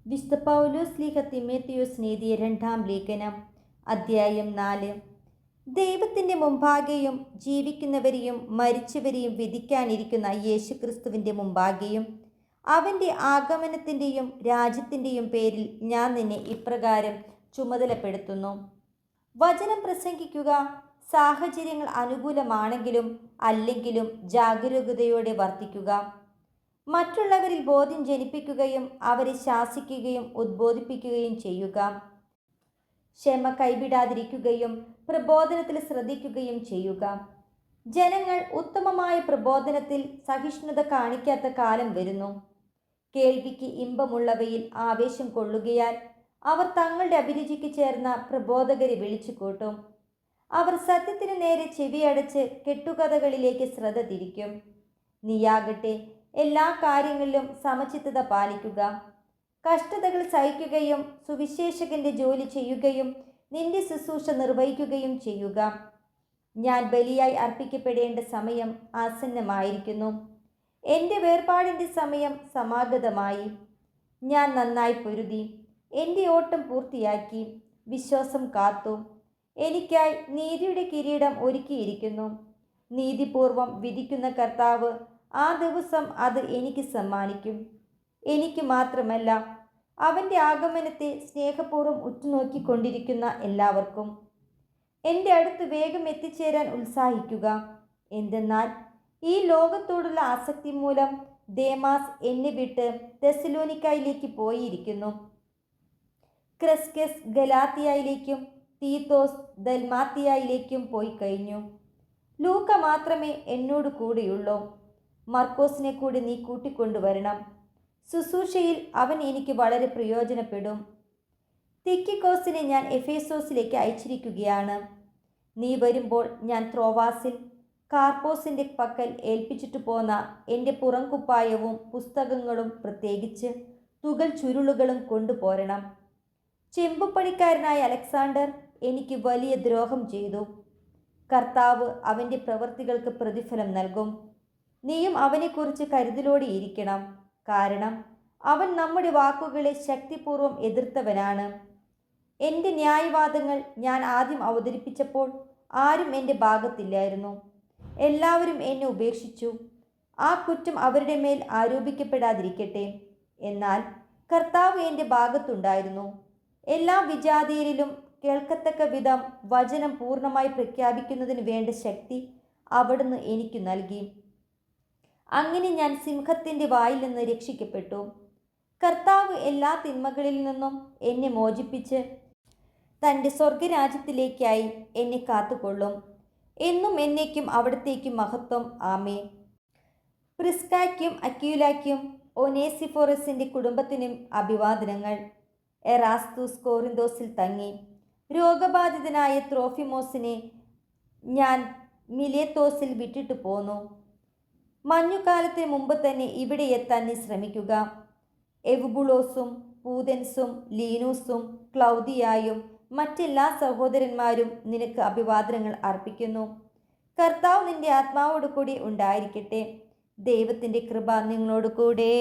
വിശുദ്ധ പൗലോസ് ലീഹ തിമോഥെയോസിന് എഴുതിയ രണ്ടാം ലേഖനം, അധ്യായം 4. ദൈവത്തിൻ്റെ മുമ്പാകെയും ജീവിക്കുന്നവരെയും മരിച്ചവരെയും വിധിക്കാനിരിക്കുന്ന യേശുക്രിസ്തുവിൻ്റെ മുമ്പാകെയും അവൻ്റെ ആഗമനത്തിൻ്റെയും രാജ്യത്തിൻ്റെയും പേരിൽ ഞാൻ നിന്നെ ഇപ്രകാരം ചുമതലപ്പെടുത്തുന്നു. വചനം പ്രസംഗിക്കുക. സാഹചര്യങ്ങൾ അനുകൂലമാണെങ്കിലും അല്ലെങ്കിലും ജാഗരൂകതയോടെ വർത്തിക്കുക. മറ്റുള്ളവരിൽ ബോധ്യം ജനിപ്പിക്കുകയും അവരെ ശാസിക്കുകയും ഉദ്ബോധിപ്പിക്കുകയും ചെയ്യുക. ക്ഷമ കൈവിടാതിരിക്കുകയും പ്രബോധനത്തിൽ ശ്രദ്ധിക്കുകയും ചെയ്യുക. ജനങ്ങൾ ഉത്തമമായ പ്രബോധനത്തിൽ സഹിഷ്ണുത കാണിക്കാത്ത കാലം വരുന്നു. കേൾവിക്ക് ഇമ്പമുള്ളവയിൽ ആവേശം കൊള്ളുകയാൽ അവർ തങ്ങളുടെ അഭിരുചിക്ക് ചേർന്ന പ്രബോധകരെ വിളിച്ചു കൂട്ടും. അവർ സത്യത്തിന് നേരെ ചെവിയടച്ച് കെട്ടുകഥകളിലേക്ക് ശ്രദ്ധ തിരിക്കും. നീയാകട്ടെ എല്ലാ കാര്യങ്ങളിലും സമചിത്തത പാലിക്കുക. കഷ്ടതകൾ സഹിക്കുകയും സുവിശേഷകന്റെ ജോലി ചെയ്യുകയും നിന്റെ ശുശ്രൂഷ നിർവഹിക്കുകയും ചെയ്യുക. ഞാൻ ബലിയായി അർപ്പിക്കപ്പെടേണ്ട സമയം ആസന്നമായിരിക്കുന്നു. എൻ്റെ വേർപാടിൻ്റെ സമയം സമാഗതമായി. ഞാൻ നന്നായി പൊരുതി എൻ്റെ ഓട്ടം പൂർത്തിയാക്കി, വിശ്വാസം കാത്തു. എനിക്കായി നീതിയുടെ കിരീടം ഒരുക്കിയിരിക്കുന്നു. നീതിപൂർവം വിധിക്കുന്ന കർത്താവ് ആ ദിവസം അത് എനിക്ക് സമ്മാനിക്കും. എനിക്ക് മാത്രമല്ല, അവൻ്റെ ആഗമനത്തെ സ്നേഹപൂർവ്വം ഉറ്റുനോക്കിക്കൊണ്ടിരിക്കുന്ന എല്ലാവർക്കും. എൻ്റെ അടുത്ത് വേഗം എത്തിച്ചേരാൻ ഉത്സാഹിക്കുക. എന്തെന്നാൽ ഈ ലോകത്തോടുള്ള ആസക്തി മൂലം ദേമാസ് എന്നെ വിട്ട് തെസ്സലോനിക്കയിലേക്ക് പോയിരിക്കുന്നു. ക്രെസ്കസ് ഗലാത്തിയയിലേക്കും തീത്തോസ് ദൽമാത്തിയയിലേക്കും പോയി കഴിഞ്ഞു. ലൂക്ക മാത്രമേ എന്നോട് കൂടെയുള്ളൂ. മർക്കോസിനെ കൂടി നീ കൂട്ടിക്കൊണ്ടുവരണം. ശുശ്രൂഷയിൽ അവൻ എനിക്ക് വളരെ പ്രയോജനപ്പെടും. തിക്കിക്കോസിനെ ഞാൻ എഫേസോസിലേക്ക് അയച്ചിരിക്കുകയാണ്. നീ വരുമ്പോൾ ഞാൻ ത്രോവാസിൽ കാർപ്പോസിൻ്റെ പക്കൽ ഏൽപ്പിച്ചിട്ട് പോന്ന എൻ്റെ പുറംകുപ്പായവും പുസ്തകങ്ങളും പ്രത്യേകിച്ച് തുകൽ ചുരുളുകളും കൊണ്ടുപോരണം. ചെമ്പുപണിക്കാരനായ അലക്സാണ്ടർ എനിക്ക് വലിയ ദ്രോഹം ചെയ്തു. കർത്താവ് അവൻ്റെ പ്രവൃത്തികൾക്ക് പ്രതിഫലം നൽകും. നീയും അവനെക്കുറിച്ച് കരുതലോടെ ഇരിക്കണം. കാരണം അവൻ നമ്മുടെ വാക്കുകളെ ശക്തിപൂർവ്വം എതിർത്തവനാണ്. എൻ്റെ ന്യായവാദങ്ങൾ ഞാൻ ആദ്യം അവതരിപ്പിച്ചപ്പോൾ ആരും എൻ്റെ ഭാഗത്തില്ലായിരുന്നു. എല്ലാവരും എന്നെ ഉപേക്ഷിച്ചു. ആ കുറ്റം അവരുടെ മേൽ ആരോപിക്കപ്പെടാതിരിക്കട്ടെ. എന്നാൽ കർത്താവ് എൻ്റെ ഭാഗത്തുണ്ടായിരുന്നു. എല്ലാ വിജാതീയരിലും കേൾക്കത്തക്ക വിധം വചനം പൂർണ്ണമായി പ്രഖ്യാപിക്കുന്നതിന് വേണ്ട ശക്തി അവിടുന്ന് എനിക്ക് നൽകി. അങ്ങനെ ഞാൻ സിംഹത്തിൻ്റെ വായിൽ നിന്ന് രക്ഷിക്കപ്പെട്ടു. കർത്താവ് എല്ലാ തിന്മകളിൽ നിന്നും എന്നെ മോചിപ്പിച്ച് തൻ്റെ സ്വർഗരാജ്യത്തിലേക്കായി എന്നെ കാത്തുകൊള്ളും. എന്നും എന്നേക്കും അവിടത്തേക്കും മഹത്വം. ആമേൻ. പ്രിസ്കായ്ക്കും അക്വിലായ്ക്കും ഒനേസിഫോറസിൻ്റെ കുടുംബത്തിനും അഭിവാദനങ്ങൾ. എറാസ്തുസ് കോറിന്തോസിൽ തങ്ങി. രോഗബാധിതനായ ത്രോഫിമോസിനെ ഞാൻ മിലേത്തോസിൽ വിട്ടിട്ട് പോന്നു. മഞ്ഞുകാലത്തിന് മുമ്പ് തന്നെ ഇവിടെ എത്താൻ നീ ശ്രമിക്കുക. എവുബുളോസും പൂതൻസും ലീനൂസും ക്ലൗദിയായും മറ്റെല്ലാ സഹോദരന്മാരും നിനക്ക് അഭിവാദനങ്ങൾ അർപ്പിക്കുന്നു. കർത്താവ് നിന്റെ ആത്മാവോട് കൂടി ഉണ്ടായിരിക്കട്ടെ. ദൈവത്തിൻ്റെ കൃപ നിങ്ങളോട് കൂടെ.